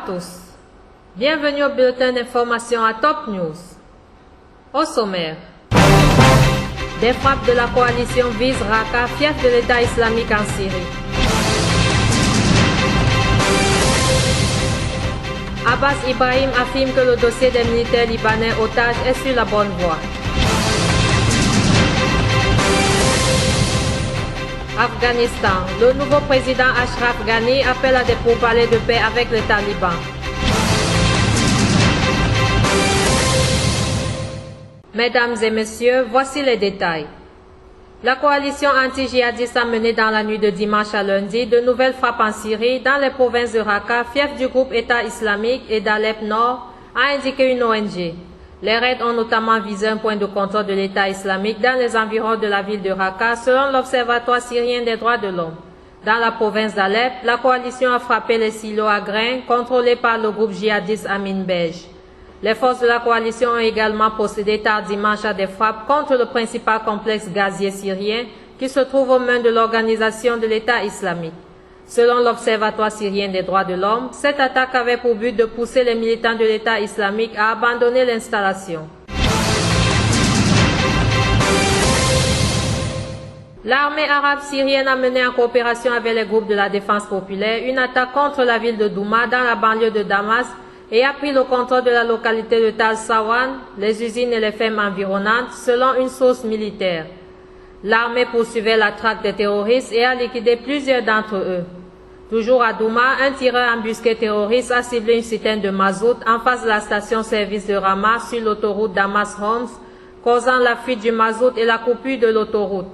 tous. Bienvenue au bulletin d'information à Top News. Au sommaire, des frappes de la coalition visent Raqqa, fief de l'État islamique en Syrie. Abbas Ibrahim affirme que le dossier des militaires libanais otages est sur la bonne voie. Afghanistan, le nouveau président Ashraf Ghani appelle à des pourparlers de paix avec les talibans. Mesdames et messieurs, voici les détails. La coalition anti-djihadiste a mené dans la nuit de dimanche à lundi de nouvelles frappes en Syrie, dans les provinces de Raqqa, fief du groupe État islamique, et d'Alep Nord, a indiqué une ONG. Les raids ont notamment visé un point de contrôle de l'État islamique dans les environs de la ville de Raqqa, selon l'Observatoire syrien des droits de l'homme. Dans la province d'Alep, la coalition a frappé les silos à grains contrôlés par le groupe djihadiste Amin Bej. Les forces de la coalition ont également procédé tard dimanche à des frappes contre le principal complexe gazier syrien qui se trouve aux mains de l'organisation de l'État islamique. Selon l'Observatoire syrien des droits de l'homme, cette attaque avait pour but de pousser les militants de l'État islamique à abandonner l'installation. L'armée arabe syrienne a mené en coopération avec les groupes de la défense populaire une attaque contre la ville de Douma dans la banlieue de Damas et a pris le contrôle de la localité de Tal Sawan, les usines et les fermes environnantes, selon une source militaire. L'armée poursuivait la traque des terroristes et a liquidé plusieurs d'entre eux. Toujours à Douma, un tireur embusqué terroriste a ciblé une citerne de mazout en face de la station-service de Rama sur l'autoroute Damas-Homs, causant la fuite du mazout et la coupure de l'autoroute.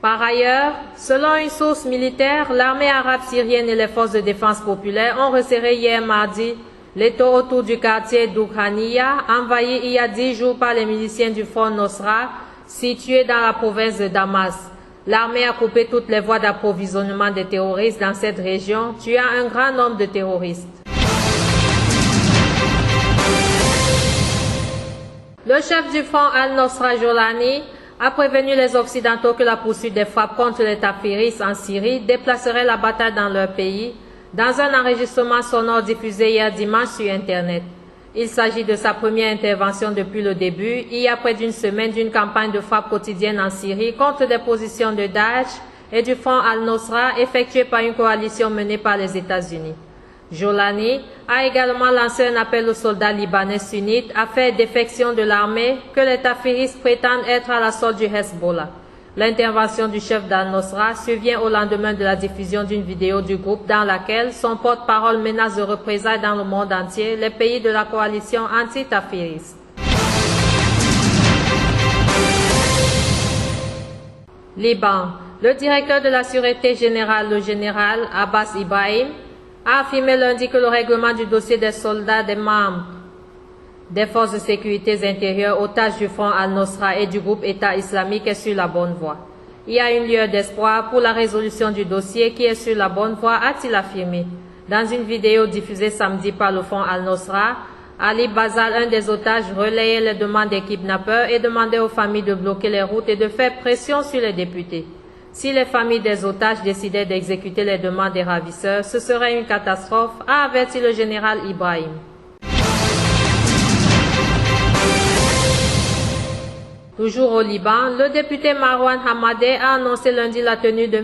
Par ailleurs, selon une source militaire, l'armée arabe syrienne et les forces de défense populaire ont resserré hier mardi l'étau autour du quartier d'Oukhaniya, envahi il y a 10 jours par les miliciens du Front Nosra, situé dans la province de Damas. L'armée a coupé toutes les voies d'approvisionnement des terroristes dans cette région, tuant un grand nombre de terroristes. Le chef du Front Al-Nosra Jolani a prévenu les Occidentaux que la poursuite des frappes contre les tafiristes en Syrie déplacerait la bataille dans leur pays, dans un enregistrement sonore diffusé hier dimanche sur Internet. Il s'agit de sa première intervention depuis le début, il y a près d'une semaine, d'une campagne de frappe quotidienne en Syrie contre des positions de Daesh et du Front Al-Nosra effectuée par une coalition menée par les États-Unis. Jolani a également lancé un appel aux soldats libanais sunnites à faire défection de l'armée que les tafiristes prétendent être à la solde du Hezbollah. L'intervention du chef d'Al-Nosra survient au lendemain de la diffusion d'une vidéo du groupe dans laquelle son porte-parole menace de représailles dans le monde entier les pays de la coalition anti-tafiriste. Liban. Le directeur de la Sûreté générale, le général Abbas Ibrahim, a affirmé lundi que le règlement du dossier des soldats des membres des forces de sécurité intérieures otages du Front Al-Nosra et du groupe État islamique est sur la bonne voie. Il y a une lueur d'espoir pour la résolution du dossier qui est sur la bonne voie, a-t-il affirmé. Dans une vidéo diffusée samedi par le Front Al-Nosra, Ali Bazal, un des otages, relayait les demandes des kidnappeurs et demandait aux familles de bloquer les routes et de faire pression sur les députés. Si les familles des otages décidaient d'exécuter les demandes des ravisseurs, ce serait une catastrophe, a averti le général Ibrahim. Toujours au Liban, le député Marwan Hamadeh a annoncé lundi la tenue de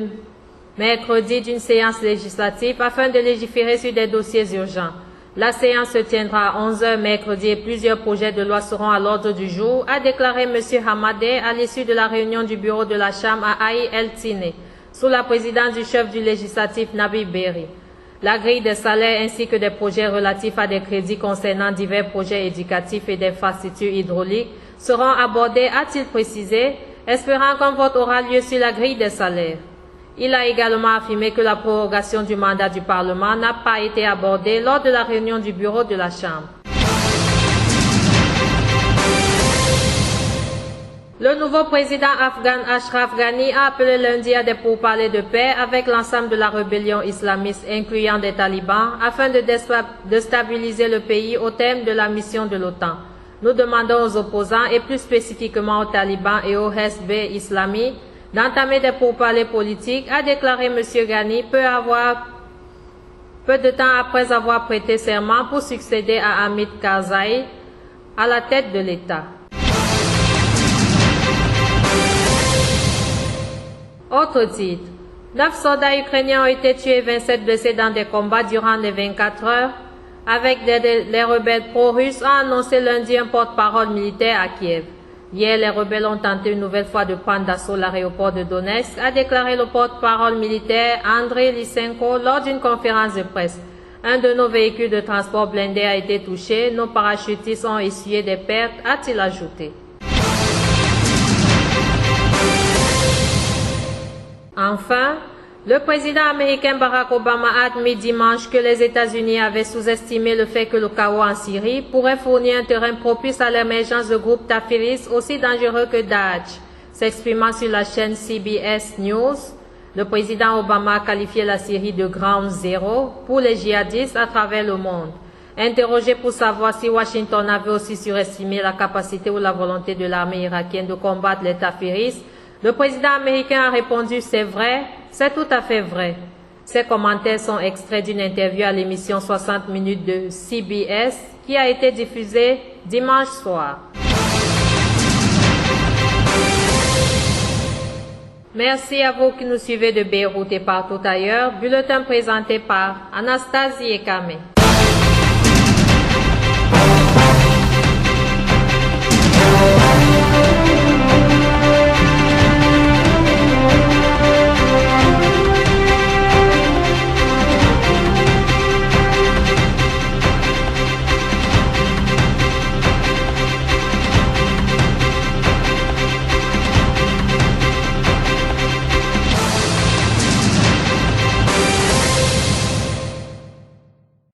mercredi d'une séance législative afin de légiférer sur des dossiers urgents. La séance se tiendra à 11 h mercredi et plusieurs projets de loi seront à l'ordre du jour, a déclaré M. Hamadeh à l'issue de la réunion du bureau de la Chambre à Haï El-Tine, sous la présidence du chef du législatif Nabi Berri. La grille des salaires ainsi que des projets relatifs à des crédits concernant divers projets éducatifs et d'infrastructures hydrauliques seront abordés, a-t-il précisé, espérant qu'un vote aura lieu sur la grille des salaires. Il a également affirmé que la prorogation du mandat du Parlement n'a pas été abordée lors de la réunion du bureau de la Chambre. Le nouveau président afghan Ashraf Ghani a appelé lundi à des pourparlers de paix avec l'ensemble de la rébellion islamiste, incluant des talibans, afin de stabiliser le pays au terme de la mission de l'OTAN. Nous demandons aux opposants, et plus spécifiquement aux talibans et au Hezb islamique, d'entamer des pourparlers politiques, a déclaré M. Ghani peu de temps après avoir prêté serment pour succéder à Hamid Karzai à la tête de l'État. Autre titre. 9 soldats ukrainiens ont été tués et 27 blessés dans des combats durant les 24 heures, avec les rebelles pro-russes, a annoncé lundi un porte-parole militaire à Kiev. Hier, les rebelles ont tenté une nouvelle fois de prendre d'assaut l'aéroport de Donetsk, a déclaré le porte-parole militaire Andrei Lysenko lors d'une conférence de presse. Un de nos véhicules de transport blindés a été touché, nos parachutistes ont essuyé des pertes, a-t-il ajouté. Enfin, le président américain Barack Obama a admis dimanche que les États-Unis avaient sous-estimé le fait que le chaos en Syrie pourrait fournir un terrain propice à l'émergence de groupes tafiristes aussi dangereux que Daesh. S'exprimant sur la chaîne CBS News, le président Obama a qualifié la Syrie de Ground Zero pour les djihadistes à travers le monde. Interrogé pour savoir si Washington avait aussi surestimé la capacité ou la volonté de l'armée irakienne de combattre les tafiristes, le président américain a répondu « C'est vrai, c'est tout à fait vrai ». Ces commentaires sont extraits d'une interview à l'émission 60 minutes de CBS qui a été diffusée dimanche soir. Merci à vous qui nous suivez de Beyrouth et partout ailleurs. Bulletin présenté par Anastasie Ekame.